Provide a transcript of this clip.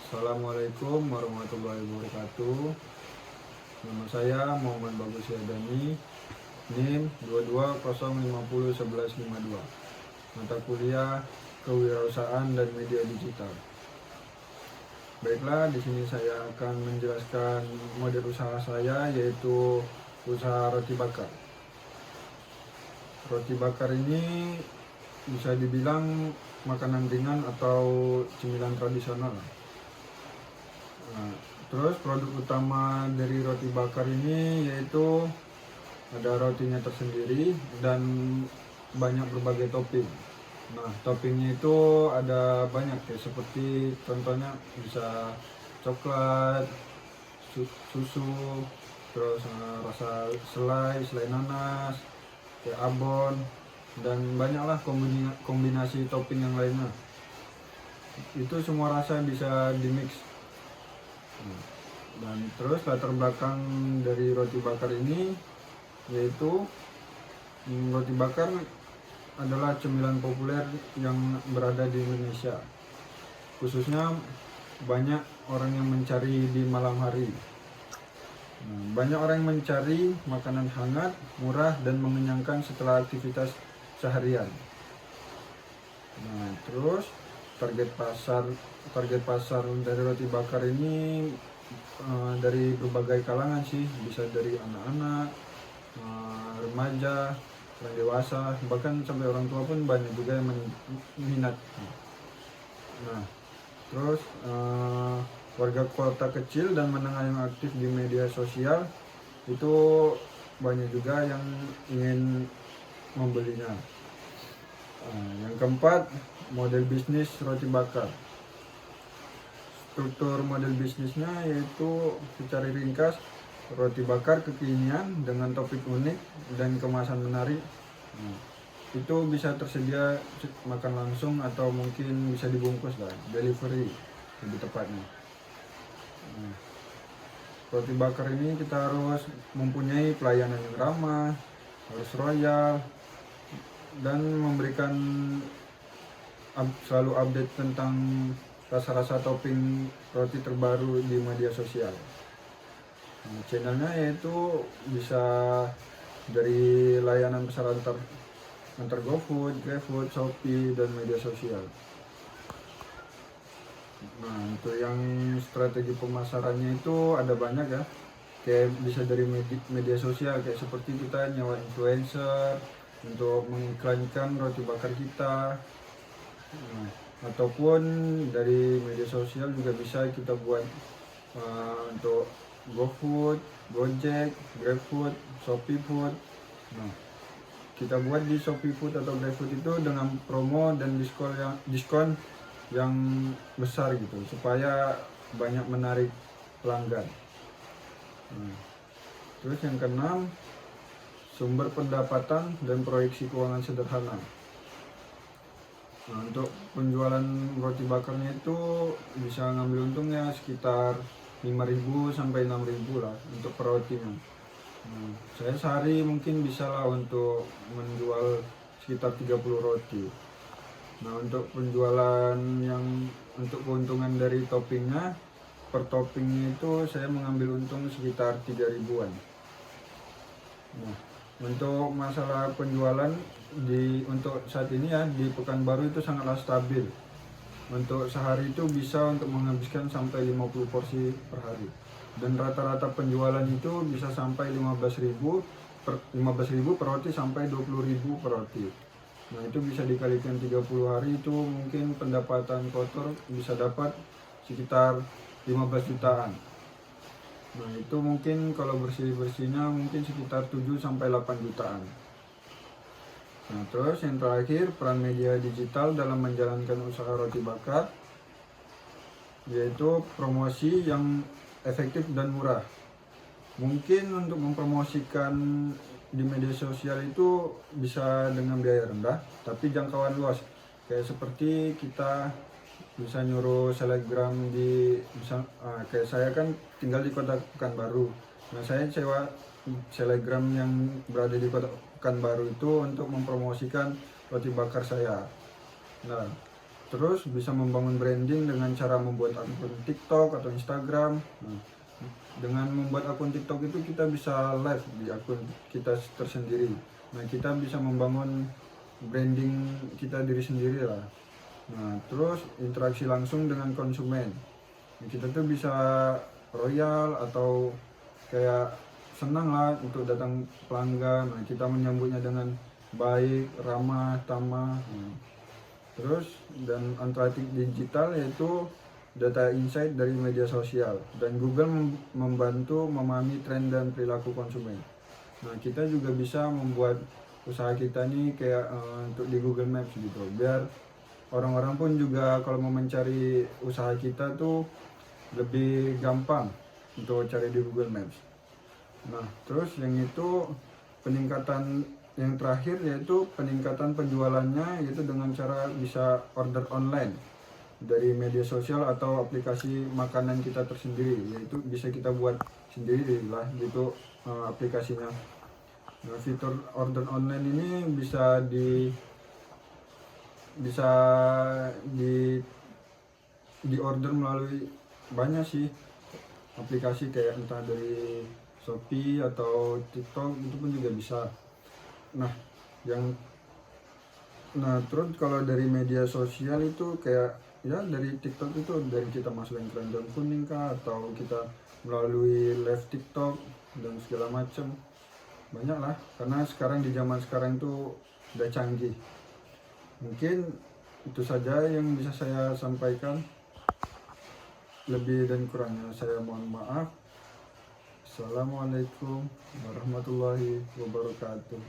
Assalamualaikum warahmatullahi wabarakatuh. Nama saya Muhammad Bagus Yadani, NIM 2205011152. Mata kuliah Kewirausahaan dan Media Digital. Baiklah, di sini saya akan menjelaskan model usaha saya, yaitu usaha roti bakar. Roti bakar ini bisa dibilang makanan ringan atau cemilan tradisional. Nah, terus produk utama dari roti bakar ini yaitu ada rotinya tersendiri dan banyak berbagai topping. Nah, toppingnya itu ada banyak ya, seperti contohnya bisa coklat, susu, terus rasa selai nanas, kayak abon, dan banyaklah kombinasi topping yang lainnya. Itu semua rasa bisa dimix. Dan terus latar belakang dari roti bakar ini yaitu roti bakar adalah cemilan populer yang berada di Indonesia. Khususnya banyak orang yang mencari di malam hari. Banyak orang yang mencari makanan hangat, murah, dan mengenyangkan setelah aktivitas seharian. Nah, terus target pasar dari roti bakar ini dari berbagai kalangan sih, bisa dari anak-anak, remaja, orang dewasa, bahkan sampai orang tua pun banyak juga yang minat. Nah, terus warga kota kecil dan menengah yang aktif di media sosial itu banyak juga yang ingin membelinya. Yang keempat, model bisnis roti bakar. Struktur model bisnisnya yaitu secara ringkas, roti bakar kekinian dengan topik unik dan kemasan menarik. Itu bisa tersedia makan langsung atau mungkin bisa dibungkus lah, delivery lebih tepatnya. Roti bakar ini kita harus mempunyai pelayanan yang ramah, harus royal, dan memberikan selalu update tentang rasa-rasa topping roti terbaru di media sosial. Channelnya yaitu bisa dari layanan pesan antar GoFood, GrabFood, Shopee, dan media sosial. Nah, untuk yang strategi pemasarannya itu ada banyak ya. Kayak bisa dari media sosial, kayak seperti kita nyewa influencer untuk mengiklankan roti bakar kita. Ataupun dari media sosial juga bisa kita buat untuk GoFood, Gojek, GrabFood, Shopee Food. Nah, kita buat di Shopee Food atau GrabFood itu dengan promo dan diskon yang besar gitu, supaya banyak menarik pelanggan. Terus yang keenam, sumber pendapatan dan proyeksi keuangan sederhana. Nah, untuk penjualan roti bakarnya itu bisa ngambil untungnya sekitar 5.000 sampai 6.000 lah untuk per rotinya. Saya sehari mungkin bisa lah untuk menjual sekitar 30 roti. Nah, untuk penjualan untuk keuntungan dari toppingnya, per toppingnya itu saya mengambil untung sekitar 3.000-an. Nah, untuk masalah penjualan untuk saat ini ya di Pekanbaru itu sangatlah stabil. Untuk sehari itu bisa untuk menghabiskan sampai 50 porsi per hari. Dan rata-rata penjualan itu bisa sampai 15.000 per roti sampai 20.000 per roti. Nah, itu bisa dikalikan 30 hari, itu mungkin pendapatan kotor bisa dapat sekitar 15 jutaan. Nah, itu mungkin kalau bersih-bersihnya mungkin sekitar 7 sampai 8 jutaan. Nah, terus yang terakhir, peran media digital dalam menjalankan usaha roti bakar, yaitu promosi yang efektif dan murah. Mungkin untuk mempromosikan di media sosial itu bisa dengan biaya rendah, tapi jangkauan luas. Kayak seperti kita bisa nyuruh selebgram kayak saya kan tinggal di kota Pekanbaru. Nah, saya sewa selebgram yang berada di kota Pekanbaru itu untuk mempromosikan roti bakar saya. Nah, terus bisa membangun branding dengan cara membuat akun TikTok atau Instagram. Nah, dengan membuat akun TikTok itu kita bisa live di akun kita tersendiri. Nah, kita bisa membangun branding kita diri sendiri lah. Nah, terus interaksi langsung dengan konsumen. Kita tuh bisa royal atau kayak senang lah untuk datang pelanggan. Nah, kita menyambutnya dengan baik, ramah, tamah. Terus dan analitik digital yaitu data insight dari media sosial, dan Google membantu memahami tren dan perilaku konsumen. Nah, kita juga bisa membuat usaha kita nih kayak untuk di Google Maps gitu, biar orang-orang pun juga kalau mau mencari usaha kita tuh lebih gampang untuk cari di Google Maps. Nah, terus yang itu peningkatan yang terakhir yaitu peningkatan penjualannya, yaitu dengan cara bisa order online dari media sosial atau aplikasi makanan kita tersendiri, yaitu bisa kita buat sendiri lah gitu aplikasinya. Nah, fitur order online ini bisa di order melalui banyak sih aplikasi, kayak entah dari Shopee atau TikTok, itu pun juga bisa. Nah, terus kalau dari media sosial itu kayak ya dari TikTok itu dari kita masukin keranjang kuning kah, atau kita melalui live TikTok dan segala macam, banyak lah, karena sekarang di zaman sekarang itu udah canggih. Mungkin itu saja yang bisa saya sampaikan, lebih dan kurangnya saya mohon maaf. Assalamualaikum warahmatullahi wabarakatuh.